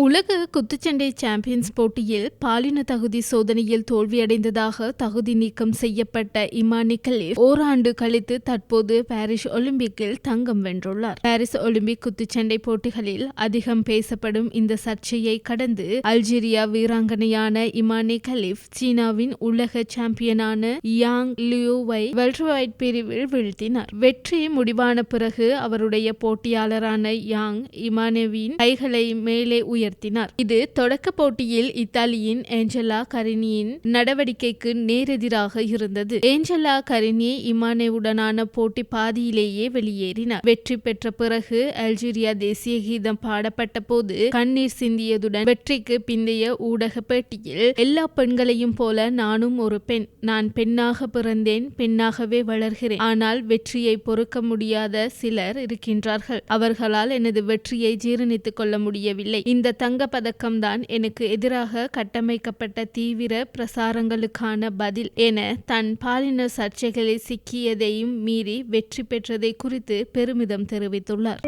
உலக குத்துச்சண்டை சாம்பியன்ஸ் போட்டியில் பாலின தகுதி சோதனையில் தோல்வியடைந்ததாக தகுதி நீக்கம் செய்யப்பட்ட இமானி கலீஃப் ஓராண்டு கழித்து தற்போது பாரிஸ் ஒலிம்பிக்கில் தங்கம் வென்றுள்ளார். பாரிஸ் ஒலிம்பிக் குத்துச்சண்டை போட்டிகளில் அதிகம் பேசப்படும் இந்த சர்ச்சையை கடந்து அல்ஜீரியா வீராங்கனையான இமானி கலீஃப் சீனாவின் உலக சாம்பியனான யாங் லியூவை வெல்டர்வைட் பிரிவில் வீழ்த்தினார். வெற்றி முடிவான பிறகு அவருடைய போட்டியாளரான யாங் இமானேவின் கைகளை மேலே உயர்த்தினார். இது தொடக்க போட்டியில் இத்தாலியின் ஏஞ்சலா கரினியின் நடவடிக்கைக்கு நேரெதிராக இருந்தது. ஏஞ்சலா கரினி இமானேவுடனான போட்டி பாதியிலேயே வெளியேறினார். வெற்றி பெற்ற பிறகு அல்ஜீரியா தேசிய கீதம் பாடப்பட்ட போது கண்ணீர் சிந்தியதுடன் வெற்றிக்கு பிந்தைய ஊடக பேட்டியில் எல்லா பெண்களையும் போல நானும் ஒரு பெண். நான் பெண்ணாக பிறந்தேன், பெண்ணாகவே வளர்கிறேன். ஆனால் வெற்றியை பொறுக்க முடியாத சிலர் இருக்கின்றார்கள். அவர்களால் எனது வெற்றியை ஜீரணித்துக் கொள்ள முடியவில்லை. இந்த தங்க பதக்கம்தான் எனக்கு எதிராக கட்டமைக்கப்பட்ட தீவிர பிரசாரங்களுக்கான பதில் என தன் பாலின சர்ச்சைகளில் சிக்கியதையும் மீறி வெற்றி பெற்றதை குறித்து பெருமிதம் தெரிவித்துள்ளார்.